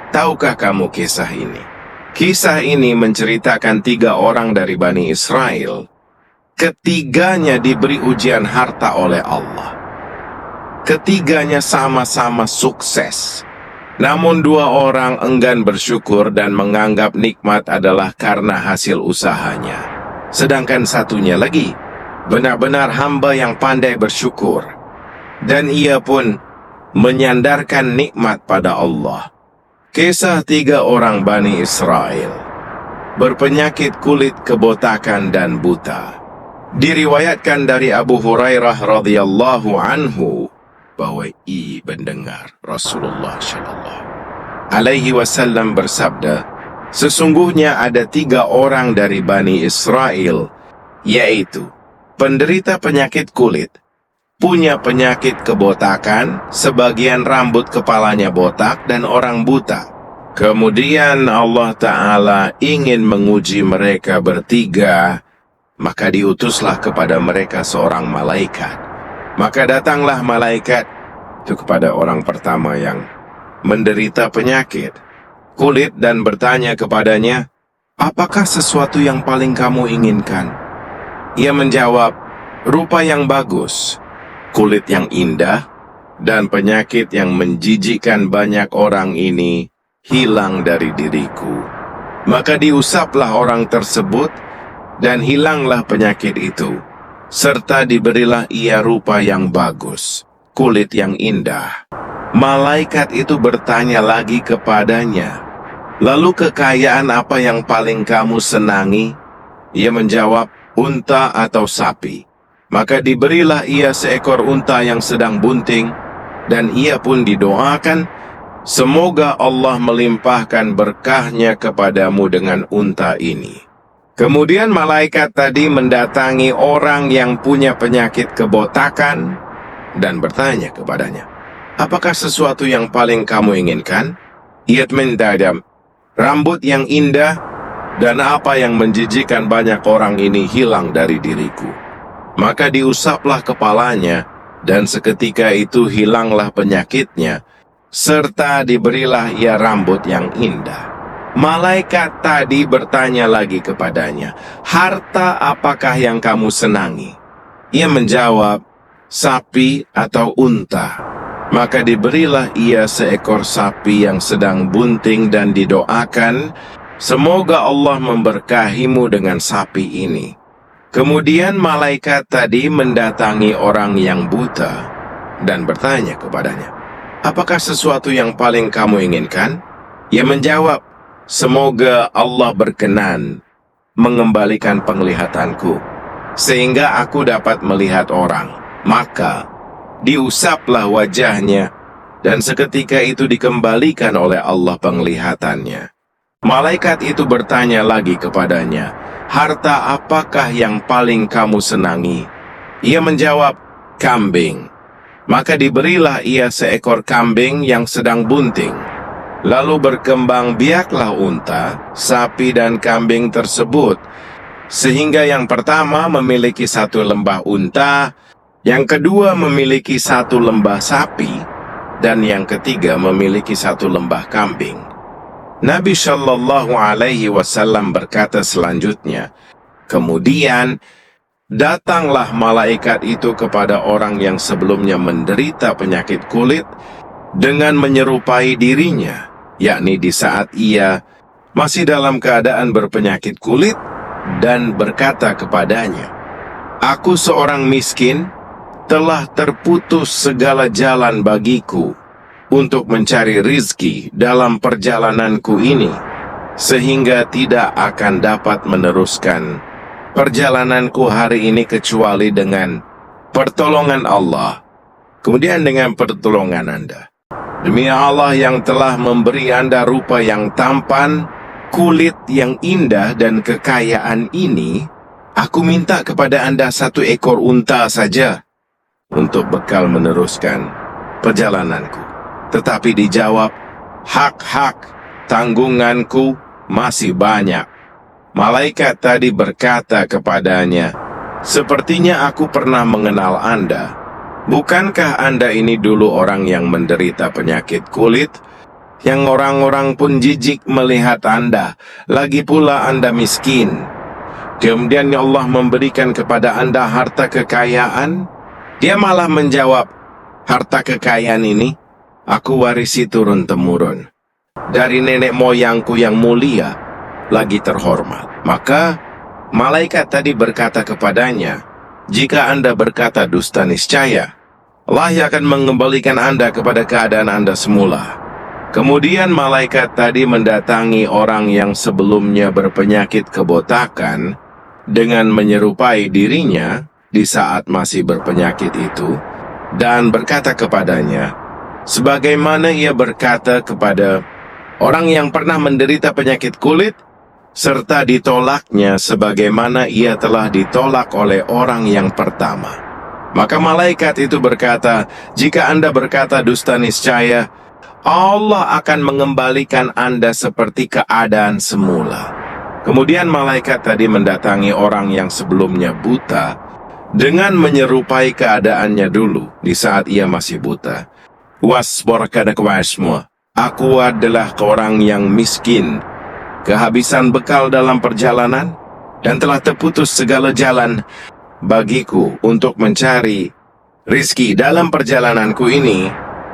Tahukah kamu kisah ini? Kisah ini menceritakan 3 orang dari Bani Israel. Ketiganya diberi ujian harta oleh Allah. Ketiganya sama-sama sukses. Namun 2 orang enggan bersyukur dan menganggap nikmat adalah karena hasil usahanya. Sedangkan satunya lagi, benar-benar hamba yang pandai bersyukur. Dan ia pun menyandarkan nikmat pada Allah. Kisah 3 orang Bani Israel. Berpenyakit kulit, kebotakan, dan buta. Diriwayatkan dari Abu Hurairah radhiyallahu anhu bahwa ia mendengar Rasulullah sallallahu alaihi wasallam bersabda, sesungguhnya ada 3 orang dari Bani Israel, yaitu penderita penyakit kulit, punya penyakit kebotakan, sebagian rambut kepalanya botak, dan orang buta. Kemudian Allah Ta'ala ingin menguji mereka bertiga, maka diutuslah kepada mereka seorang malaikat. Maka datanglah malaikat itu kepada orang pertama yang menderita penyakit kulit dan bertanya kepadanya, apakah sesuatu yang paling kamu inginkan? Ia menjawab, rupa yang bagus, kulit yang indah, dan penyakit yang menjijikkan banyak orang ini hilang dari diriku. Maka diusaplah orang tersebut, dan hilanglah penyakit itu, serta diberilah ia rupa yang bagus, kulit yang indah. Malaikat itu bertanya lagi kepadanya, lalu kekayaan apa yang paling kamu senangi? Ia menjawab, unta atau sapi. Maka diberilah ia seekor unta yang sedang bunting, dan ia pun didoakan, semoga Allah melimpahkan berkahnya kepadamu dengan unta ini. Kemudian malaikat tadi mendatangi orang yang punya penyakit kebotakan, dan bertanya kepadanya, apakah sesuatu yang paling kamu inginkan? Ia menjawab, rambut yang indah, dan apa yang menjijikkan banyak orang ini hilang dari diriku. Maka diusaplah kepalanya, dan seketika itu hilanglah penyakitnya, serta diberilah ia rambut yang indah. Malaikat tadi bertanya lagi kepadanya, harta apakah yang kamu senangi? Ia menjawab, sapi atau unta. Maka diberilah ia seekor sapi yang sedang bunting dan didoakan, semoga Allah memberkahimu dengan sapi ini. Kemudian malaikat tadi mendatangi orang yang buta dan bertanya kepadanya, apakah sesuatu yang paling kamu inginkan? Ia menjawab, semoga Allah berkenan mengembalikan penglihatanku, sehingga aku dapat melihat orang. Maka diusaplah wajahnya, dan seketika itu dikembalikan oleh Allah penglihatannya. Malaikat itu bertanya lagi kepadanya, harta apakah yang paling kamu senangi? Ia menjawab, kambing. Maka diberilah ia seekor kambing yang sedang bunting. Lalu berkembang biaklah unta, sapi dan kambing tersebut, sehingga yang pertama memiliki 1 lembah unta, yang kedua memiliki 1 lembah sapi, dan yang ketiga memiliki 1 lembah kambing. Nabi Shallallahu Alaihi Wasallam berkata selanjutnya, kemudian datanglah malaikat itu kepada orang yang sebelumnya menderita penyakit kulit dengan menyerupai dirinya, yakni di saat ia masih dalam keadaan berpenyakit kulit, dan berkata kepadanya, aku seorang miskin, telah terputus segala jalan bagiku untuk mencari rizki dalam perjalananku ini, sehingga tidak akan dapat meneruskan perjalananku hari ini kecuali dengan pertolongan Allah, kemudian dengan pertolongan Anda. Demi Allah yang telah memberi Anda rupa yang tampan, kulit yang indah, dan kekayaan ini, aku minta kepada Anda 1 ekor unta saja untuk bekal meneruskan perjalananku. Tetapi dijawab, hak-hak tanggunganku masih banyak. Malaikat tadi berkata kepadanya, sepertinya aku pernah mengenal Anda. Bukankah Anda ini dulu orang yang menderita penyakit kulit? yang orang-orang pun jijik melihat Anda. Lagi pula Anda miskin. Kemudian Allah memberikan kepada Anda harta kekayaan. Dia malah menjawab, harta kekayaan ini aku warisi turun-temurun dari nenek moyangku yang mulia, lagi terhormat. Maka malaikat tadi berkata kepadanya, jika Anda berkata dusta, niscaya Allah akan mengembalikan Anda kepada keadaan Anda semula. Kemudian malaikat tadi mendatangi orang yang sebelumnya berpenyakit kebotakan dengan menyerupai dirinya di saat masih berpenyakit itu, dan berkata kepadanya, sebagaimana ia berkata kepada orang yang pernah menderita penyakit kulit, serta ditolaknya sebagaimana ia telah ditolak oleh orang yang pertama. Maka malaikat itu berkata, jika Anda berkata dusta, niscaya Allah akan mengembalikan Anda seperti keadaan semula. Kemudian malaikat tadi mendatangi orang yang sebelumnya buta dengan menyerupai keadaannya dulu di saat ia masih buta. Wasborkadakawasmu, aku adalah orang yang miskin, kehabisan bekal dalam perjalanan, dan telah terputus segala jalan bagiku untuk mencari rizki dalam perjalananku ini,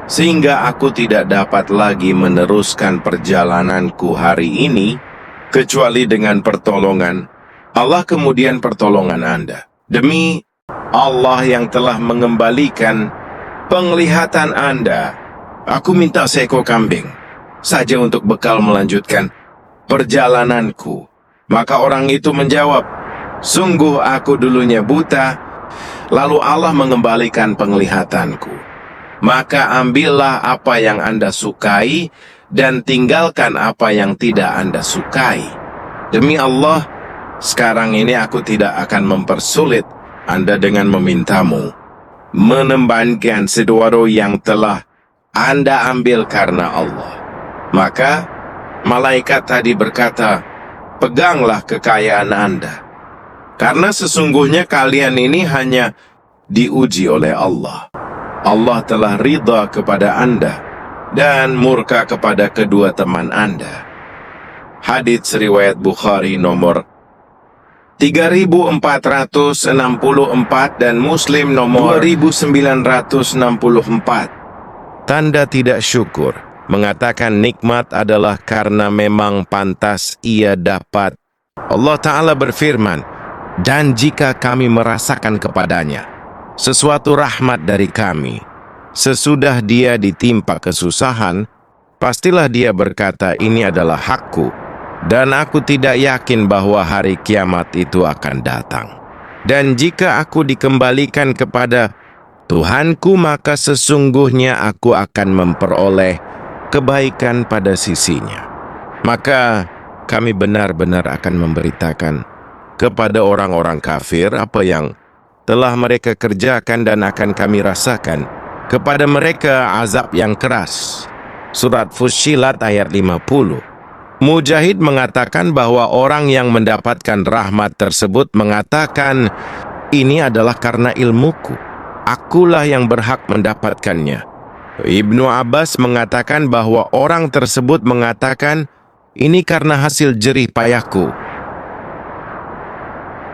sehingga aku tidak dapat lagi meneruskan perjalananku hari ini, kecuali dengan pertolongan Allah. Kemudian pertolongan Anda. Demi Allah yang telah mengembalikan penglihatan Anda, aku minta seekor kambing saja untuk bekal melanjutkan perjalananku. Maka orang itu menjawab, sungguh aku dulunya buta, lalu Allah mengembalikan penglihatanku. Maka ambillah apa yang Anda sukai dan tinggalkan apa yang tidak Anda sukai. Demi Allah, sekarang ini aku tidak akan mempersulit Anda dengan memintamu menembangkan sesuatu yang telah Anda ambil karena Allah. Maka malaikat tadi berkata, peganglah kekayaan Anda, karena sesungguhnya kalian ini hanya diuji oleh Allah. Allah telah ridha kepada Anda dan murka kepada kedua teman Anda. Hadits riwayat Bukhari nomor 3464 dan Muslim nomor 2964. Tanda tidak syukur mengatakan nikmat adalah karena memang pantas ia dapat. Allah Ta'ala berfirman, dan jika kami merasakan kepadanya sesuatu rahmat dari kami, sesudah dia ditimpa kesusahan, pastilah dia berkata, ini adalah hakku, dan aku tidak yakin bahwa hari kiamat itu akan datang. Dan jika aku dikembalikan kepada Tuhanku, maka sesungguhnya aku akan memperoleh kebaikan pada sisinya. Maka kami benar-benar akan memberitakan kepada orang-orang kafir apa yang telah mereka kerjakan, dan akan kami rasakan kepada mereka azab yang keras. Surat Fussilat ayat 50. Mujahid mengatakan bahwa orang yang mendapatkan rahmat tersebut mengatakan, ini adalah karena ilmuku, akulah yang berhak mendapatkannya. Ibnu Abbas mengatakan bahwa orang tersebut mengatakan, ini karena hasil jerih payahku.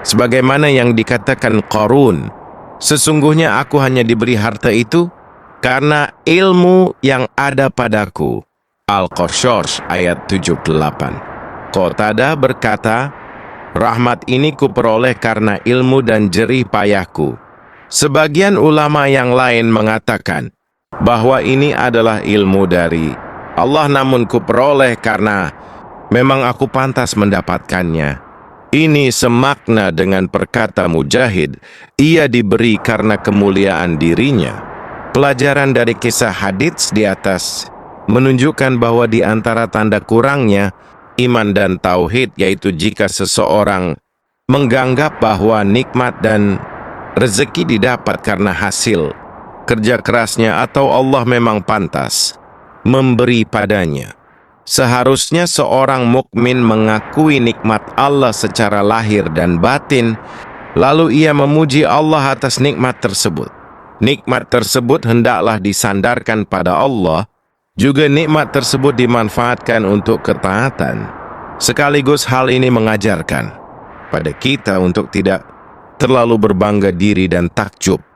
Sebagaimana yang dikatakan Qarun, sesungguhnya aku hanya diberi harta itu karena ilmu yang ada padaku. Al-Qashsh ayat 78. Qatadah berkata, rahmat ini kuperoleh karena ilmu dan jerih payahku. Sebagian ulama yang lain mengatakan bahwa ini adalah ilmu dari Allah, namun kuperoleh karena memang aku pantas mendapatkannya. Ini semakna dengan perkata Mujahid, ia diberi karena kemuliaan dirinya. Pelajaran dari kisah hadits di atas menunjukkan bahwa di antara tanda kurangnya iman dan tauhid, yaitu jika seseorang menganggap bahwa nikmat dan rezeki didapat karena hasil kerja kerasnya atau Allah memang pantas memberi padanya. Seharusnya seorang mukmin mengakui nikmat Allah secara lahir dan batin, lalu ia memuji Allah atas nikmat tersebut. Nikmat tersebut hendaklah disandarkan pada Allah, Juga nikmat tersebut dimanfaatkan untuk ketaatan. Sekaligus hal ini mengajarkan pada kita untuk tidak terlalu berbangga diri dan takjub